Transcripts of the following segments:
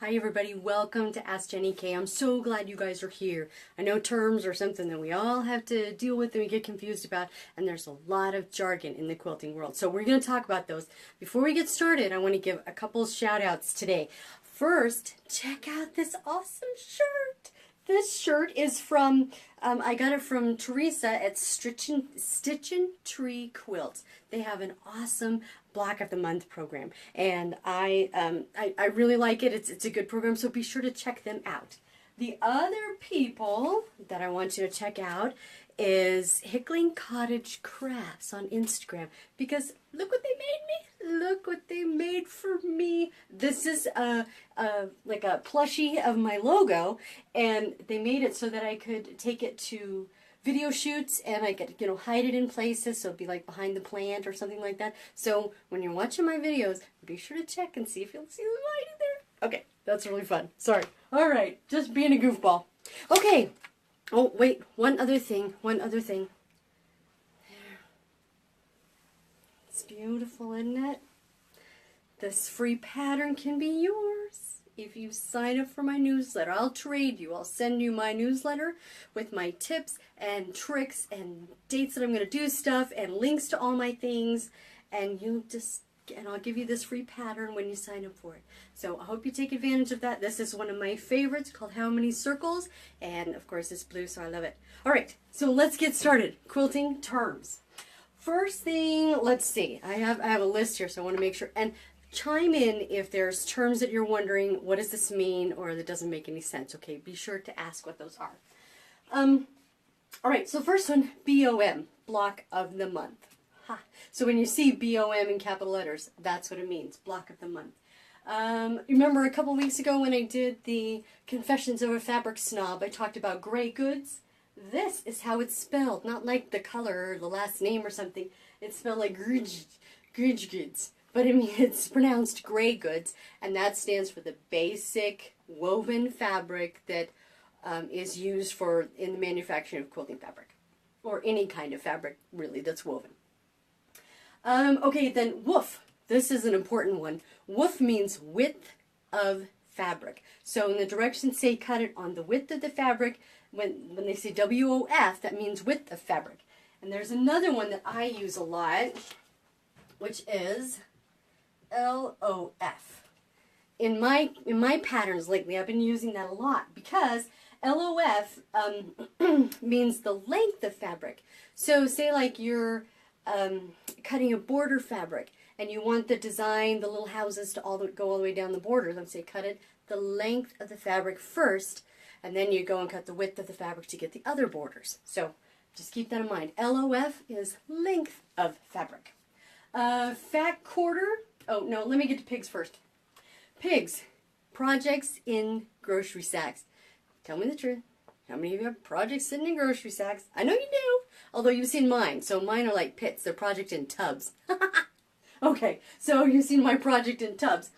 Hi everybody, welcome to Ask Jenny K. I'm so glad you guys are here. I know terms are something that we all have to deal with and we get confused about, and there's a lot of jargon in the quilting world. So we're going to talk about those. Before we get started, I want to give a couple shout outs today. First, check out this awesome shirt. This shirt is from, I got it from Teresa at Stitchin' Tree Quilts. They have an awesome Block of the Month program, and I really like it. It's a good program, so be sure to check them out. The other people that I want you to check out is Hickling Cottage Crafts on Instagram, because look what they made me. Look what they made for me. This is like a plushie of my logo, and they made it so that I could take it to video shoots and I could, hide it in places, so it'd be like behind the plant or something like that. So when you're watching my videos, be sure to check and see if you'll see them hiding there. Okay, that's really fun. Sorry. All right, just being a goofball. Okay. Oh, wait, one other thing. There. It's beautiful, isn't it? This free pattern can be yours if you sign up for my newsletter. I'll trade you. I'll send you my newsletter with my tips and tricks and dates that I'm going to do stuff and links to all my things, and I'll give you this free pattern when you sign up for it. So I hope you take advantage of that. This is one of my favorites called How Many Circles, and of course it's blue, so I love it. All right, so let's get started. Quilting terms. First thing, let's see. I have a list here, so I want to make sure, and chime in if there's terms that you're wondering, what does this mean, or that doesn't make any sense. Okay, be sure to ask what those are. All right, so first one, BOM, Block of the Month. Ha. So when you see BOM in capital letters, that's what it means, Block of the Month. Remember a couple weeks ago when I did the Confessions of a Fabric Snob, I talked about gray goods? This is how it's spelled, not like the color or the last name or something. It's spelled like grudge goods. But I mean, it's pronounced gray goods, and that stands for the basic woven fabric that is used in the manufacturing of quilting fabric, or any kind of fabric, really, that's woven. Okay, then woof. This is an important one. Woof means width of fabric. So in the directions say cut it on the width of the fabric. When they say WOF, that means width of fabric. And there's another one that I use a lot, which is LOF. In my patterns lately, I've been using that a lot because LOF means the length of fabric. So say like you're cutting a border fabric and you want the design, the little houses to go all the way down the border. Let's say cut it the length of the fabric first, and then you go and cut the width of the fabric to get the other borders. So just keep that in mind. LOF is length of fabric. Fat quarter. Oh, no, let me get to pigs first. Pigs, projects in grocery sacks. Tell me the truth. How many of you have projects sitting in grocery sacks? I know you do, although you've seen mine. So mine are like pits. They're project in tubs. Okay, so you've seen my project in tubs.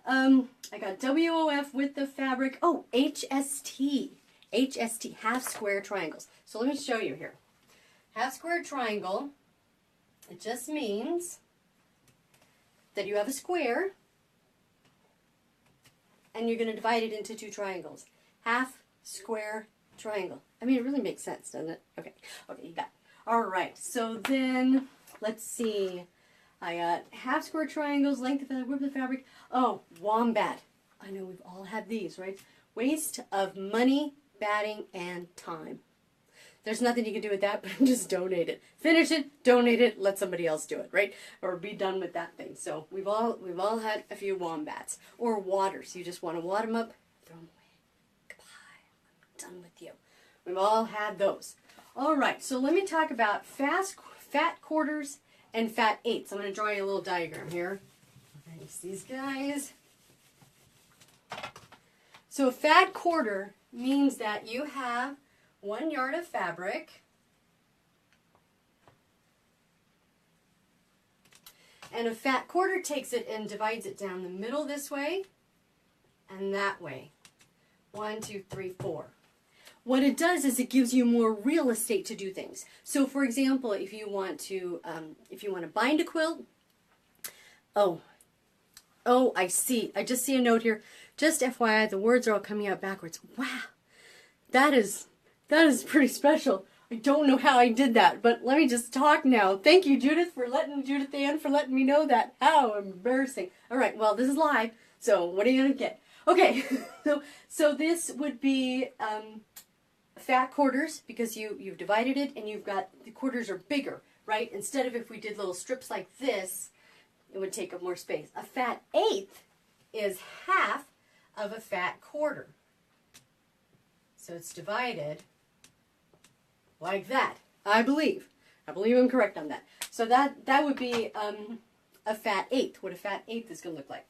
I got WOF with the fabric. Oh, HST. HST, half square triangles. So let me show you here. Half square triangle, it just means that you have a square and you're going to divide it into two triangles. Half square triangle. I mean, it really makes sense, doesn't it? Okay, you got it. All right, so then let's see. I got half square triangles, length of fabric, width of fabric. Oh, wombat. I know we've all had these, right? Waste of money, batting, and time. There's nothing you can do with that, but just donate it. Finish it, donate it, let somebody else do it, right? Or be done with that thing. So we've all had a few wombats. Or waters. You just want to wad them up, throw them away. Goodbye. I'm done with you. We've all had those. All right, so let me talk about fat quarters and fat eighths. I'm going to draw you a little diagram here. Nice, these guys. So a fat quarter means that you have 1 yard of fabric and a fat quarter takes it and divides it down the middle this way and that way. 1, 2, 3, 4. What it does is it gives you more real estate to do things. So for example, if you want to bind a quilt, oh, Oh, I see. I just see a note here. Just FYI, the words are all coming out backwards. Wow. That is pretty special. I don't know how I did that, but let me just talk now. Thank you, Judith Ann, for letting me know that. How embarrassing. All right, well, this is live, so what are you going to get? Okay, so this would be fat quarters, because you've divided it and you've got, the quarters are bigger, right? Instead of if we did little strips like this, it would take up more space. A fat eighth is half of a fat quarter. So it's divided like that, I believe. I believe I'm correct on that. So that would be a fat eighth, what a fat eighth is going to look like.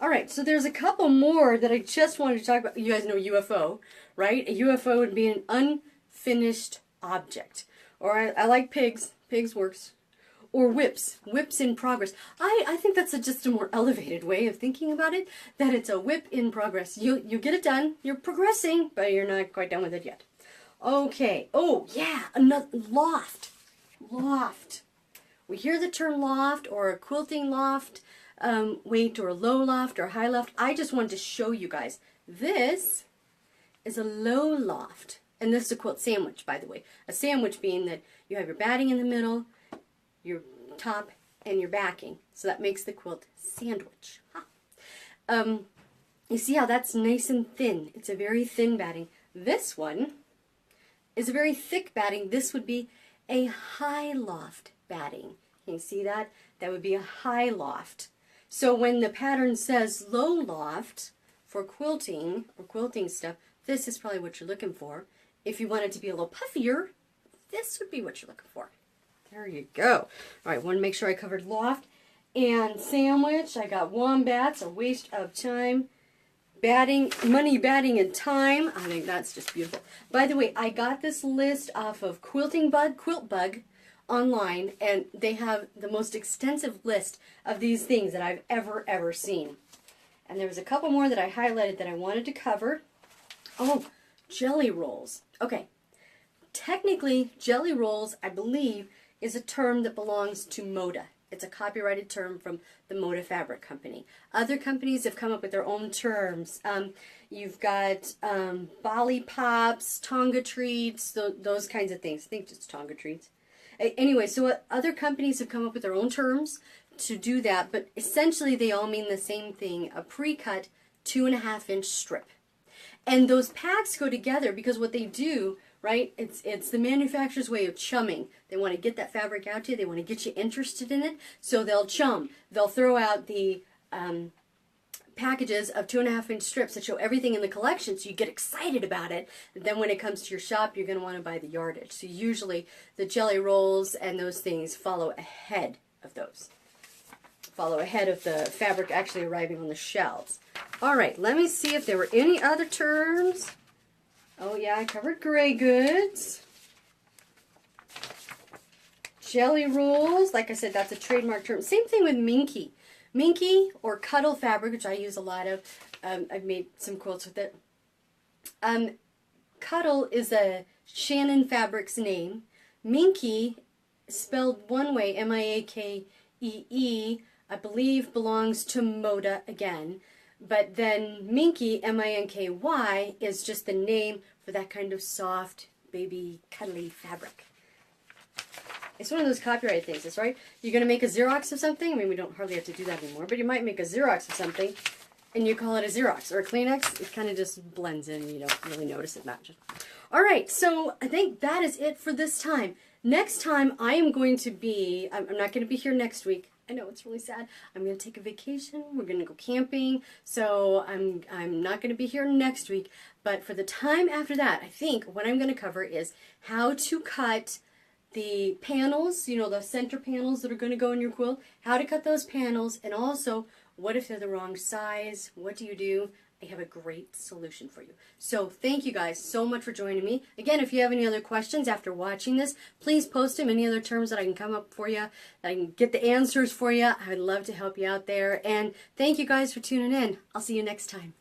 All right, so there's a couple more that I just wanted to talk about. You guys know UFO, right? A UFO would be an unfinished object. Or I like pigs. Pigs works. Or whips. Whips in progress. I think that's just a more elevated way of thinking about it, that it's a whip in progress. You get it done. You're progressing, but you're not quite done with it yet. Okay. Oh, yeah. Another loft. Loft. We hear the term loft or a quilting loft. Weight or low loft or high loft. I just wanted to show you guys. This is a low loft. And this is a quilt sandwich, by the way. A sandwich being that you have your batting in the middle, your top, and your backing. So that makes the quilt sandwich. Huh. You see how that's nice and thin. It's a very thin batting. This one is a very thick batting. This would be a high loft batting. Can you see that? That would be a high loft. So when the pattern says low loft for quilting or quilting stuff, this is probably what you're looking for. If you want it to be a little puffier, this would be what you're looking for. There you go. All right, want to make sure I covered loft and sandwich. I got wombats, a waste of time. Batting, money, batting, and time. I think that's just beautiful. By the way, I got this list off of Quilting Bug, Quilt Bug, online, and they have the most extensive list of these things that I've ever seen. And there was a couple more that I highlighted that I wanted to cover. Oh, jelly rolls. Okay, technically jelly rolls, I believe, is a term that belongs to Moda. It's a copyrighted term from the Moda Fabric Company. Other companies have come up with their own terms. You've got Bali Pops, Tonga Treats, those kinds of things. I think just Tonga Treats. Anyway, so other companies have come up with their own terms to do that, but essentially they all mean the same thing, a pre-cut 2.5-inch strip. And those packs go together because what they do, right, it's the manufacturer's way of chumming. They want to get that fabric out to you, they want to get you interested in it, so they'll chum. They'll throw out the packages of 2.5-inch strips that show everything in the collection, so you get excited about it. And then when it comes to your shop, you're going to want to buy the yardage. So usually the jelly rolls and those things follow ahead of those. Follow ahead of the fabric actually arriving on the shelves. All right, let me see if there were any other terms. Oh yeah, I covered gray goods. Jelly rolls, like I said, that's a trademark term. Same thing with minky. Minky or cuddle fabric, which I use a lot of. I've made some quilts with it. Cuddle is a Shannon Fabrics name. Minky, spelled one way, M-I-A-K-E-E, I believe belongs to Moda again. But then Minky, M-I-N-K-Y, is just the name for that kind of soft, baby, cuddly fabric. It's one of those copyright things, that's right. You're going to make a Xerox of something. I mean, we don't hardly have to do that anymore, but you might make a Xerox of something, and you call it a Xerox or a Kleenex. It kind of just blends in, you don't really notice it much. All right, so I think that is it for this time. Next time, I am going to be, I'm not going to be here next week. I know it's really sad. I'm going to take a vacation. We're going to go camping, so I'm not going to be here next week. But for the time after that, I think what I'm going to cover is how to cut the panels, you know, the center panels that are going to go in your quilt, how to cut those panels, and also, what if they're the wrong size? What do you do? I have a great solution for you. So thank you guys so much for joining me. Again, if you have any other questions after watching this, please post them, any other terms that I can come up for you, that I can get the answers for you. I would love to help you out there. And thank you guys for tuning in. I'll see you next time.